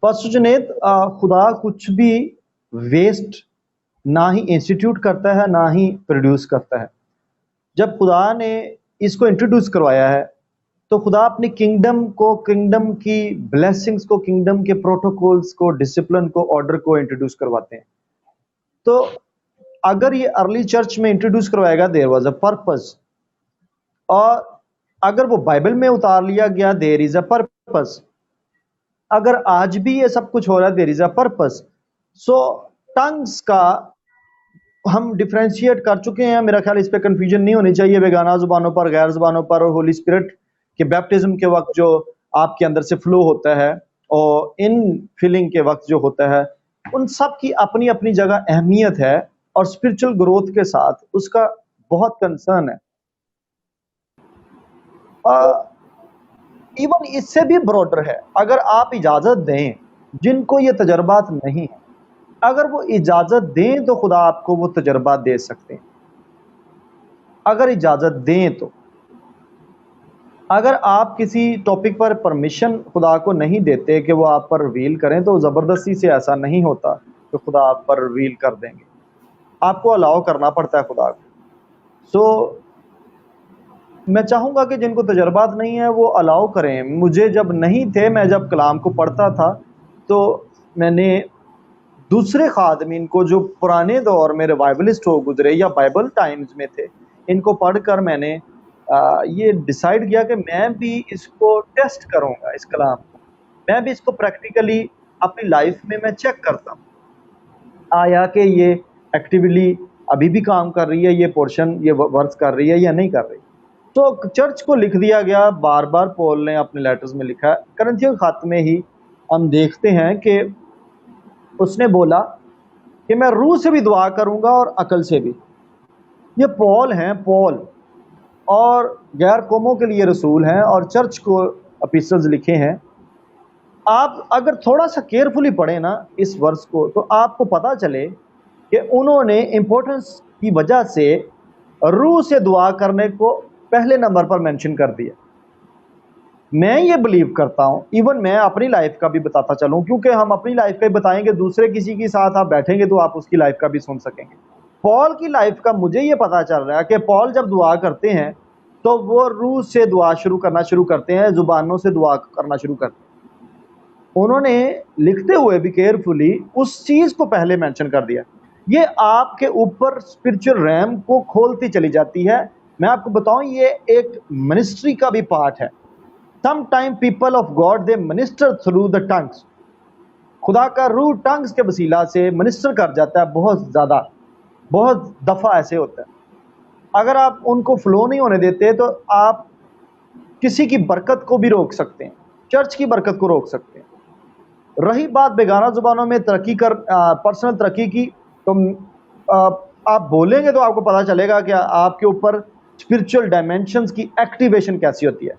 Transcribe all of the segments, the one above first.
Pastor Junaid, خدا کچھ بھی ویسٹ نہ ہی انسٹیٹیوٹ کرتا ہے نہ ہی پروڈیوس کرتا ہے. جب خدا نے اس کو انٹروڈیوس کروایا ہے تو خدا اپنی کنگڈم کو، کنگڈم کی بلیسنگز کو، کنگڈم کے پروٹوکولز کو، ڈسپلن کو، آرڈر کو انٹروڈیوس کرواتے ہیں. تو اگر یہ ارلی چرچ میں انٹروڈیوس کروائے گا دیر واز اے پرپز، اور اگر وہ بائبل میں اتار لیا گیا دیر از اے پرپز. اگر آج بھی یہ سب کچھ ہو رہا ہے دیر از اے پرپز. سو ٹنگس کا ہم ڈفرینشیٹ کر چکے ہیں. میرا خیال اس پہ کنفیوژن نہیں ہونی چاہیے. بیگانہ زبانوں پر، غیر زبانوں پر، اور ہولی اسپرٹ کے بیپٹزم کے وقت جو آپ کے اندر سے فلو ہوتا ہے، اور ان فیلنگ کے وقت جو ہوتا ہے، ان سب کی اپنی اپنی جگہ اہمیت ہے، اور اسپرچل گروتھ کے ساتھ اس کا بہت کنسرن ہے. ایون اس سے بھی براڈر ہے. اگر آپ اجازت دیں، جن کو یہ تجربات نہیں ہیں، اگر وہ اجازت دیں تو خدا آپ کو وہ تجربات دے سکتے ہیں. اگر اجازت دیں تو، اگر آپ کسی ٹاپک پر پرمیشن خدا کو نہیں دیتے کہ وہ آپ پر ریویل کریں، تو زبردستی سے ایسا نہیں ہوتا کہ خدا آپ پر ریویل کر دیں گے. آپ کو الاؤ کرنا پڑتا ہے خدا کو. سو میں چاہوں گا کہ جن کو تجربات نہیں ہیں وہ الاؤ کریں. مجھے جب نہیں تھے، میں جب کلام کو پڑھتا تھا تو میں نے دوسرے خادمین کو جو پرانے دور میں ریوائولسٹ ہو گزرے یا بائبل ٹائمز میں تھے، ان کو پڑھ کر میں نے یہ ڈیسائیڈ کیا کہ میں بھی اس کو ٹیسٹ کروں گا، اس کلام کو. میں بھی اس کو پریکٹیکلی اپنی لائف میں چیک کرتا ہوں آیا کہ یہ ایکٹیولی ابھی بھی کام کر رہی ہے، یہ پورشن، یہ ورک کر رہی ہے یا نہیں کر رہی. تو چرچ کو لکھ دیا گیا، بار بار پول نے اپنے لیٹرز میں لکھا ہے. کرنتھیوں کے خط میں ہی ہم دیکھتے ہیں کہ اس نے بولا کہ میں روح سے بھی دعا کروں گا اور عقل سے بھی. یہ پول ہیں، پول، اور غیر قوموں کے لیے رسول ہیں، اور چرچ کو اپیسٹلز لکھے ہیں. آپ اگر تھوڑا سا کیئرفلی پڑھیں نا اس ورس کو، تو آپ کو پتہ چلے کہ انہوں نے امپورٹنس کی وجہ سے روح سے دعا کرنے کو پہلے نمبر پر مینشن کر دیا. میں یہ بلیو کرتا ہوں، ایون میں اپنی لائف کا بھی بتاتا چلوں، کیونکہ ہم اپنی لائف کا ہی بتائیں گے، دوسرے کسی کے ساتھ آپ بیٹھیں گے تو آپ اس کی لائف کا بھی سن سکیں گے. پال کی لائف کا مجھے یہ پتا چل رہا ہے کہ پال جب دعا کرتے ہیں تو وہ روح سے دعا کرنا شروع کرتے ہیں، زبانوں سے دعا کرنا شروع کرتے ہیں. انہوں نے لکھتے ہوئے بھی کیئرفلی اس چیز کو پہلے مینشن کر دیا. یہ آپ کے اوپر اسپرچل ریم کو کھولتی چلی جاتی ہے. میں آپ کو بتاؤں، یہ ایک منسٹری کا بھی پارٹ ہے. Some time people of God they minister through the tongues. خدا کا روح ٹنگس کے وسیلہ سے منسٹر کر جاتا ہے. بہت زیادہ، بہت دفعہ ایسے ہوتا ہے. اگر آپ ان کو فلو نہیں ہونے دیتے تو آپ کسی کی برکت کو بھی روک سکتے ہیں، چرچ کی برکت کو روک سکتے ہیں. رہی بات بیگانہ زبانوں میں ترقی پرسنل ترقی کی، تو آپ بولیں گے تو آپ کو پتہ چلے گا کہ آپ کے اوپر اسپرچل ڈائمینشنز کی ایکٹیویشن کیسی ہوتی ہے.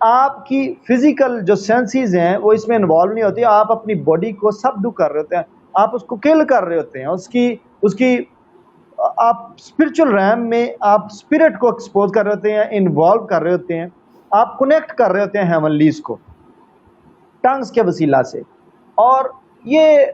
آپ کی فزیکل جو سینسز ہیں وہ اس میں انوالو نہیں ہوتی. آپ اپنی باڈی کو سبڈو کر رہے ہوتے ہیں، آپ اس کو کل کر رہے ہوتے ہیں، اس کی آپ اسپرچل ریم میں آپ اسپرٹ کو ایکسپوز کر رہے ہوتے ہیں، انوالو کر رہے ہوتے ہیں، آپ کنیکٹ کر رہے ہوتے ہیں ہیونلیز کو ٹنگز کے وسیلہ سے. اور یہ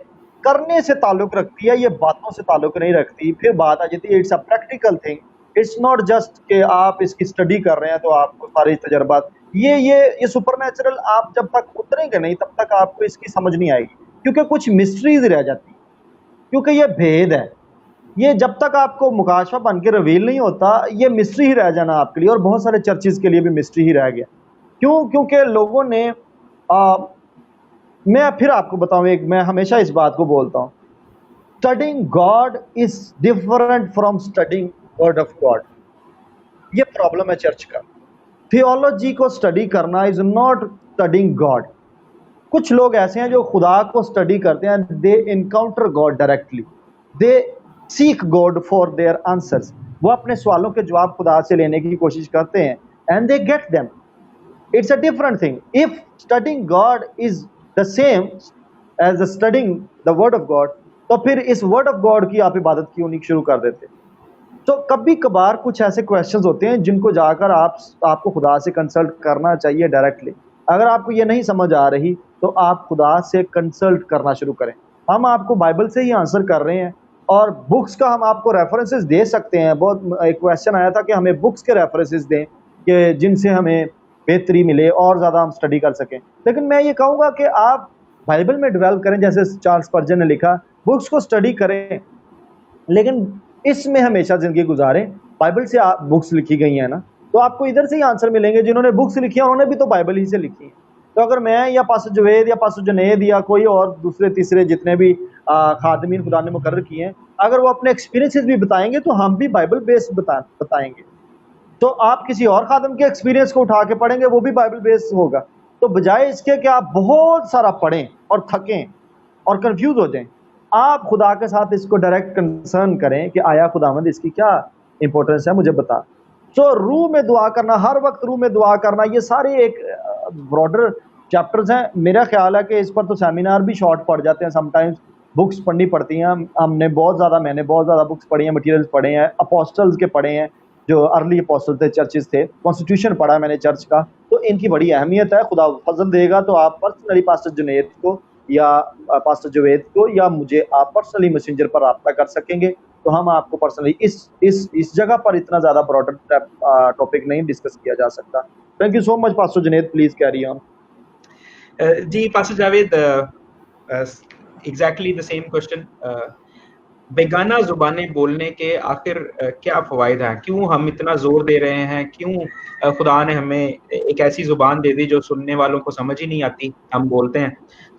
کرنے سے تعلق رکھتی ہے، یہ باتوں سے تعلق نہیں رکھتی. پھر بات آ جاتی ہے it's a practical thing. It's not just کہ آپ اس کی اسٹڈی کر رہے ہیں تو آپ کو سارے تجربات، یہ سپر نیچرل آپ جب تک اتریں گے نہیں تب تک آپ کو اس کی سمجھ نہیں آئے گی، کیونکہ کچھ مسٹریز رہ جاتی ہیں، کیونکہ یہ بھید ہے. یہ جب تک آپ کو مکاشفہ بن کے ریویل نہیں ہوتا، یہ مسٹری ہی رہ جانا آپ کے لیے، اور بہت سارے چرچز کے لیے بھی مسٹری ہی رہ گیا. کیونکہ لوگوں نے میں پھر آپ کو بتاؤں، میں ہمیشہ اس بات کو بولتا ہوں، studying God is different from studying word of God. یہ پرابلم ہے چرچ کا. تھیولوجی کو اسٹڈی کرنا از ناٹ اسٹڈنگ گاڈ. کچھ لوگ ایسے ہیں جو خدا کو اسٹڈی کرتے ہیں، they encounter God directly, they seek God for their answers. وہ اپنے سوالوں کے جواب خدا سے لینے کی کوشش کرتے ہیں، and they get them. It's a different thing. If studying God is the same as studying the word of God, تو پھر اس word of God کی آپ عبادت کیوں نہیں شروع کر دیتے؟ تو کبھی کبھار کچھ ایسے کویشچنز ہوتے ہیں جن کو جا کر آپ کو خدا سے کنسلٹ کرنا چاہیے ڈائریکٹلی. اگر آپ کو یہ نہیں سمجھ آ رہی تو آپ خدا سے کنسلٹ کرنا شروع کریں. ہم آپ کو بائبل سے ہی آنسر کر رہے ہیں, اور بکس کا ہم آپ کو ریفرنسز دے سکتے ہیں. بہت ایک کویشچن آیا تھا کہ ہمیں بکس کے ریفرنسز دیں کہ جن سے ہمیں بہتری ملے اور زیادہ ہم اسٹڈی کر سکیں. لیکن میں یہ کہوں گا کہ آپ بائبل میں ڈیولپ کریں, جیسے چارلس اسپرجن نے لکھا, بکس کو اسٹڈی کریں لیکن اس میں ہمیشہ زندگی گزاریں. بائبل سے بکس لکھی گئی ہیں نا, تو آپ کو ادھر سے ہی آنسر ملیں گے. جنہوں نے بکس لکھی ہیں انہوں نے بھی تو بائبل ہی سے لکھی ہیں. تو اگر میں یا پاسٹر جوید یا پاسٹر جنید یا کوئی اور دوسرے تیسرے جتنے بھی خادمین خدا نے مقرر کیے ہیں, اگر وہ اپنے ایکسپیرینسز بھی بتائیں گے تو ہم بھی بائبل بیس بتائیں گے. تو آپ کسی اور خادم کے ایکسپیرینس کو اٹھا کے پڑھیں گے, وہ بھی بائبل بیس ہوگا. تو بجائے اس کے کہ آپ بہت سارا پڑھیں اور تھکیں اور کنفیوز ہو جائیں, آپ خدا کے ساتھ اس کو ڈائریکٹ کنسرن کریں کہ آیا خداوند اس کی کیا امپورٹنس ہے, مجھے بتا. سو روح میں دعا کرنا, ہر وقت روح میں دعا کرنا, یہ سارے ایک براڈر چیپٹرز ہیں. میرا خیال ہے کہ اس پر تو سیمینار بھی شارٹ پڑ جاتے ہیں, سم ٹائمز بکس پڑھنی پڑتی ہیں. میں نے بہت زیادہ بکس پڑھی ہیں, مٹیریلز پڑھے ہیں, اپوسٹلز کے پڑھے ہیں, جو ارلی اپوسٹل تھے, چرچز تھے, کانسٹیٹیوشن پڑھا ہے میں نے چرچ کا. تو ان کی بڑی اہمیت ہے. خدا فضل دے گا تو آپ پرسنلی پاسٹر جنید کو یا پاسٹر جوید کو یا مجھے آپ پرسنلی میسنجر پر رابطہ کر سکیں گے, تو ہم آپ کو پرسنلی اس جگہ پر اتنا زیادہ براڈر ٹاپک نہیں ڈسکس کیا جا سکتا. Thank you so much pastor Junaid, please carry on. جی pastor Javed, exactly the same question. بیگانہ زبانیں بولنے کے آخر کیا فوائد ہیں؟ کیوں ہم اتنا زور دے رہے ہیں؟ کیوں خدا نے ہمیں ایک ایسی زبان دے دی جو سننے والوں کو سمجھ ہی نہیں آتی, ہم بولتے ہیں؟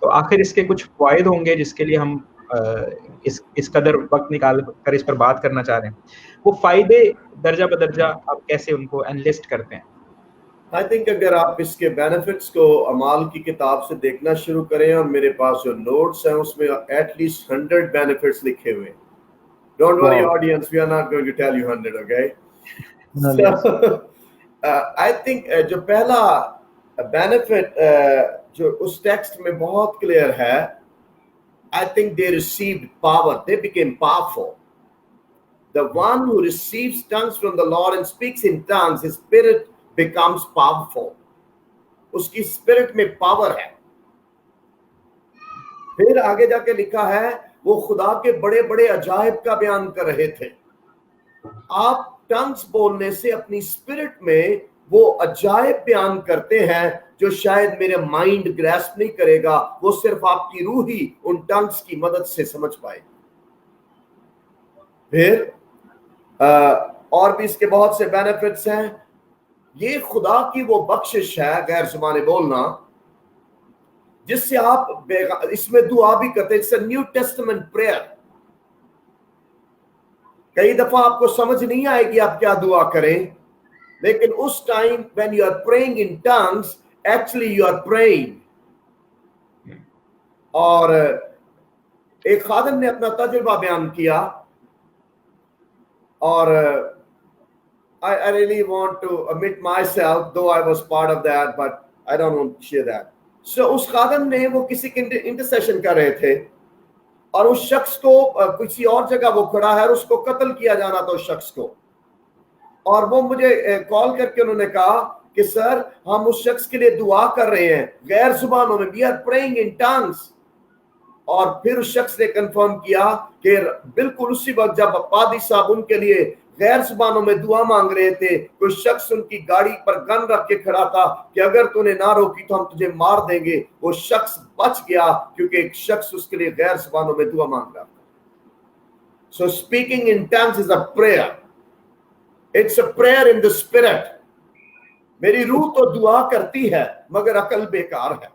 تو آخر اس کے کچھ فوائد ہوں گے جس کے لیے ہم اس قدر وقت نکال کر اس پر بات کرنا چاہ رہے ہیں. وہ فائدے درجہ بدرجہ آپ کیسے ان کو انلسٹ کرتے ہیں؟ I think اگر آپ اس کے بینیفٹس کو اعمال کی کتاب سے دیکھنا شروع کریں, اور میرے پاس جو نوٹس ہیں اس میں ایٹ لیسٹ 100 بینیفٹس لکھے ہوئے. Don't worry audience, we are not going to tell you 100, okay? So I think جو پہلا بینیفٹ جو اس ٹیکسٹ میں بہت کلیئر ہے, I think they received power, they became powerful. The one who receives tongues from the Lord and speaks in tongues, his spirit becomes powerful. اس کی spirit میں power ہے. پھر آگے جا کے لکھا ہے وہ خدا کے بڑے بڑے عجائب کا بیان کر رہے تھے. آپ ٹنگز بولنے سے اپنی اسپرٹ میں وہ عجائب بیان کرتے ہیں جو شاید میرے مائنڈ گریسپ نہیں کرے گا, وہ صرف آپ کی روح ہی ان ٹنگز کی مدد سے سمجھ پائے. پھر اور بھی اس کے بہت سے بینیفٹس ہیں. یہ خدا کی وہ بخشش ہے غیر زبانیں بولنا جس سے آپ اس میں دعا بھی کرتے ہیں. It's a New Testament prayer. کئی دفعہ آپ کو سمجھ نہیں آئے گی آپ کیا دعا کریں, لیکن اس time when you are praying in tongues, actually you are praying. اور ایک خادم نے اپنا تجربہ بیان کیا, اور I really want to admit myself, though I was part of that, but I don't want to share that. So اس خادم نے وہ کسی کے انٹرسیشن کر رہے تھے, اور اس شخص کو کسی اور جگہ وہ کھڑا ہے اور اس کو قتل کیا جانا تھا اس شخص کو. اور وہ مجھے کال کر کے انہوں نے کہا کہ سر ہم اس شخص کے لیے دعا کر رہے ہیں غیر زبانوں میں, we are praying in tongues. اور پھر اس شخص نے کنفرم کیا کہ بالکل اسی وقت جب پادری صاحب ان کے لیے غیر زبانوں میں دعا مانگ رہے تھے, کوئی شخص ان کی گاڑی پر گن رکھ کے کھڑا تھا کہ اگر تو نے نہ روکی تو ہم تجھے مار دیں گے. وہ شخص بچ گیا کیونکہ ایک شخص اس کے لیے غیر زبانوں میں دعا مانگ رہا تھا. So speaking in tongues is a prayer. It's a prayer in the spirit. میری روح تو دعا کرتی ہے مگر عقل بیکار ہے.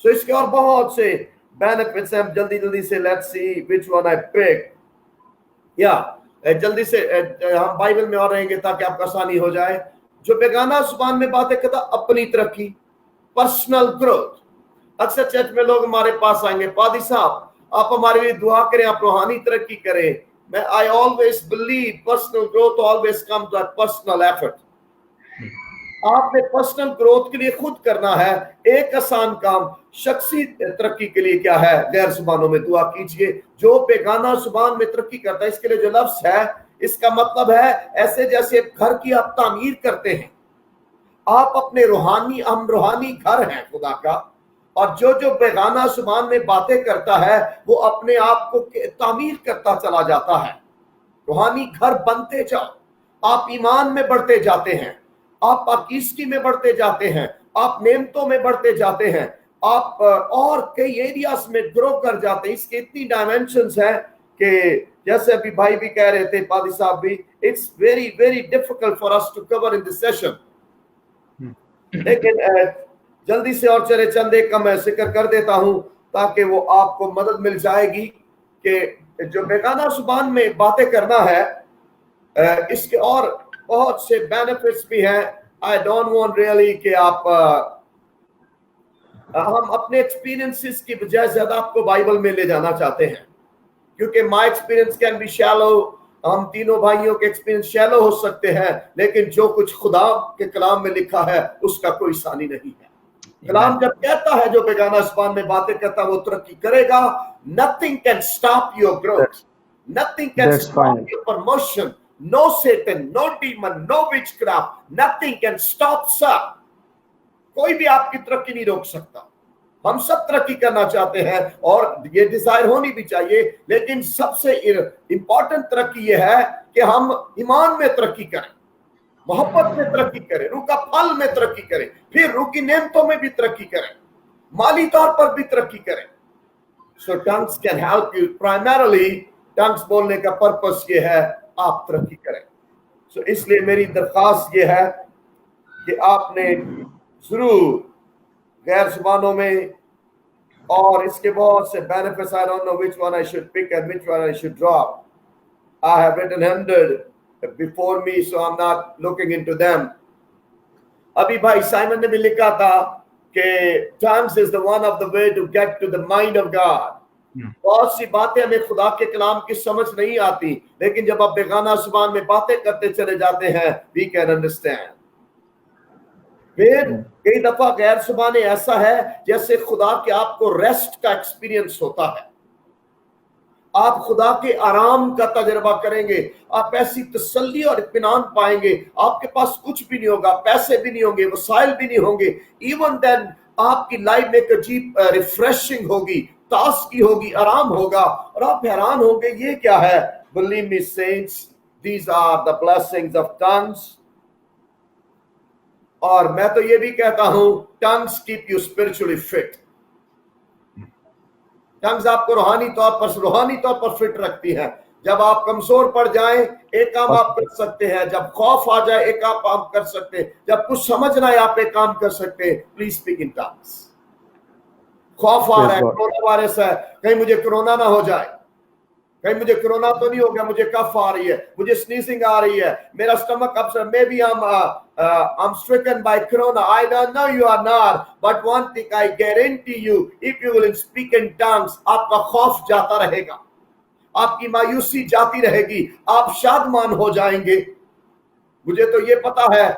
So اس کے اور بہت سے benefits ہیں. جلدی سے let's see which one I pick. جلدی سے ہم بائبل میں اور رہیں گے تاکہ آپ کو آسانی ہو جائے. جو بیگانہ زبان میں باتیں کرتا, اپنی ترقی, پرسنل گروتھ. اکثر چرچ میں لوگ ہمارے پاس آئیں گے, پادری صاحب آپ ہمارے لیے دعا کریں, آپ روحانی ترقی کریں. I always believe personal growth always comes with personal effort. آپ نے پرسنل گروتھ کے لیے خود کرنا ہے. ایک آسان کام شخصی ترقی کے لیے کیا ہے, غیر زبانوں میں دعا کیجئے. جو بیگانہ زبان میں ترقی کرتا ہے, اس کے لیے جو لفظ ہے اس کا مطلب ہے ایسے جیسے گھر کی آپ تعمیر کرتے ہیں. آپ اپنے ہم روحانی گھر ہیں خدا کا, اور جو بیگانہ زبان میں باتیں کرتا ہے وہ اپنے آپ کو تعمیر کرتا چلا جاتا ہے. روحانی گھر بنتے جاؤ, آپ ایمان میں بڑھتے جاتے ہیں, آپ پاکیزگی میں بڑھتے جاتے ہیں, آپ نعمتوں میں بڑھتے جاتے ہیں, آپ اور کئی ایریاز میں گرو کر جاتے ہیں. اس کے اتنی ڈائمینشنز ہیں کہ جیسے ابھی بھائی بھی کہہ رہے تھے, پادی صاحب بھی, it's very very difficult for us to cover in this session. لیکن جلدی سے اور چلے چند ایک کا میں ذکر کر دیتا ہوں تاکہ وہ آپ کو مدد مل جائے گی کہ جو بیگانہ زبان میں باتیں کرنا ہے اس کے اور بہت سے بینیفٹس بھی ہیں. آئی ڈونٹ وانٹ ریئلی کہ آپ ہم اپنے ایکسپیرینسز کی بجائے زیادہ آپ کو بائبل میں لے جانا چاہتے ہیں, کیونکہ my experience can be shallow. ہم تینوں بھائیوں کے ایکسپیرینس شیلو ہو سکتے ہیں, لیکن جو کچھ خدا کے کلام میں لکھا ہے اس کا کوئی ثانی نہیں ہے. کلام جب کہتا ہے جو بیگانہ زبان میں باتیں کرتا ہے وہ ترقی کرے گا. Nothing can stop your growth. Nothing can That's stop fine. your promotion. No Satan, no demon, no witchcraft. Nothing can stop, sir. کوئی بھی آپ کی ترقی نہیں روک سکتا. ہم سب ترقی کرنا چاہتے ہیں اور یہ ڈیزائر ہونی بھی چاہیے, لیکن سب سے امپورٹنٹ ترقی یہ ہے کہ ہم ایمان میں ترقی کریں, محبت میں ترقی کریں, روح کا پھل میں ترقی کریں, پھر روح کی نعمتوں میں بھی ترقی کریں, مالی طور پر بھی ترقی کریں. So tongues can help you. Primarily tongues بولنے کا پرپس یہ ہے آپ ترقی کریں. So اس لیے میری درخواست یہ ہے کہ آپ نے ضرور غیر زبانوں میں, اور اس کے بہت سے benefits, I don't know which one I should pick and which one I should drop. I have written 100 before me, so I'm not looking into them. ابھی بھائی سائمن نے بھی لکھا تھا کہ tongues is the one of the way to get to the mind of God. بہت سی باتیں ہمیں خدا کے کلام کی سمجھ نہیں آتی, لیکن جب آپ بیگانہ زبان میں باتیں کرتے چلے جاتے ہیں we can understand. پھر کئی دفعہ غیر زبانیں ایسا ہے جیسے خدا کے آپ کو ریسٹ کا ایکسپیرینس ہوتا ہے, آپ خدا کے آرام کا تجربہ کریں گے, آپ ایسی تسلی اور اطمینان پائیں گے. آپ کے پاس کچھ بھی نہیں ہوگا, پیسے بھی نہیں ہوں گے, وسائل بھی نہیں ہوں گے, ایون دین آپ کی لائف میں ایک عجیب ریفریشنگ ہوگی, تازگی ہوگی, آرام ہوگا, اور آپ حیران ہوں گے یہ کیا ہے. Believe me saints, these are the blessings of tongues. اور میں تو یہ بھی کہتا ہوں tongues keep you spiritually fit. ٹنگز آپ کو روحانی طور پر فٹ رکھتی ہے. جب آپ کمزور پڑ جائیں ایک کام آپ کر سکتے ہیں, جب خوف آ جائے ایک کام آپ کر سکتے ہیں, جب کچھ سمجھ نہ آئے آپ ایک کام کر سکتے ہیں, پلیز اسپیک ان ٹنگز. خوف آ رہا ہے, کورونا وائرس ہے, کہیں مجھے کورونا نہ ہو جائے, کہیں مجھے کورونا تو نہیں ہو گیا, مجھے کف آ رہی ہے, مجھے سنیزنگ آ رہی ہے, میرا stomach upset, maybe I'm stricken by corona. I don't know you are not, but one thing I guarantee you, if you will speak in tongues, آپ کا خوف جاتا رہے گا, آپ کی مایوسی جاتی رہے گی, آپ شادمان ہو جائیں گے. مجھے تو یہ پتا ہے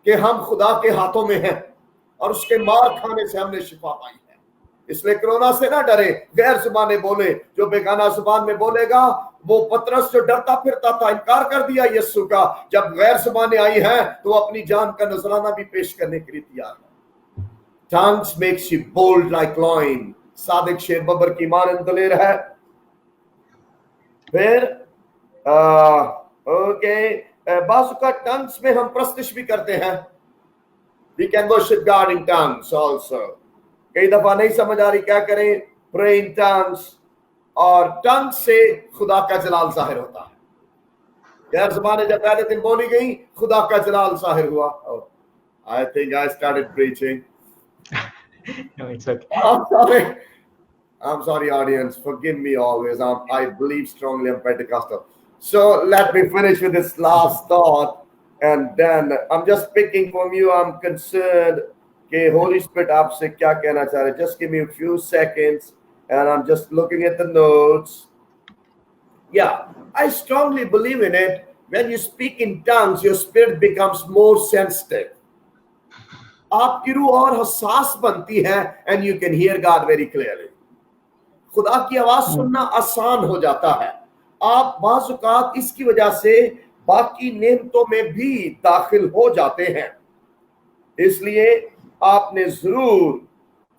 کہ ہم خدا کے ہاتھوں میں ہیں اور اس کے مار کھانے سے ہم نے شفا پائی ہے. اس لیے کرونا سے نہ ڈرے, غیر زبانیں بولے. جو بیگانہ زبان میں بولے گا, وہ پترس جو ڈرتا پھرتا تھا, انکار کر دیا یسوع کا, جب غیر زبانیں آئی ہیں تو وہ اپنی جان کا نذرانہ بھی پیش کرنے کے لیے تیار ہے. Tongues makes you bold like lion. صادق شیر ببر کی مانند دلیر ہے. پھر بعض اوقات tongues میں ہم پرستش بھی کرتے ہیں. We can worship God in tongues also. کئی دفعہ نہیں سمجھ آ رہی کیا کریں, pray in tongues, اور ٹنگ سے خدا کا جلال ظاہر ہوتا ہے. غیر زبانیں جب پہلے دن بولی گئی خدا کا جلال ظاہر ہوا. I think I started preaching. No, it's okay. I'm sorry audience, forgive me always. I believe strongly I'm Pentecostal. So let me finish with this last thought, and then I'm just picking from you. I'm concerned کہ Holy Spirit آپ سے کیا کہنا چاہ رہے. Just give me a few seconds and I'm just looking at the notes. Yeah, I strongly believe in it. When you speak in tongues, your spirit becomes more sensitive. آپ کی روح اور حساس بنتی ہے and you can hear God very clearly. خدا کی آواز سننا آسان ہو جاتا ہے. آپ بعض اوقات اس کی وجہ سے باقی نعمتوں میں بھی داخل ہو جاتے ہیں. اس لیے آپ نے ضرور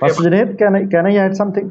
Pastor Junaid, can I add something?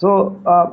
So,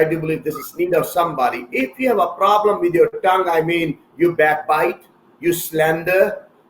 I do believe this is need of somebody. If you have a problem with your tongue, I mean you backbite, you slander,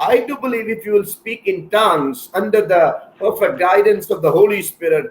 I do believe if you will speak in tongues under the perfect guidance of the Holy Spirit,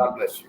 God bless you.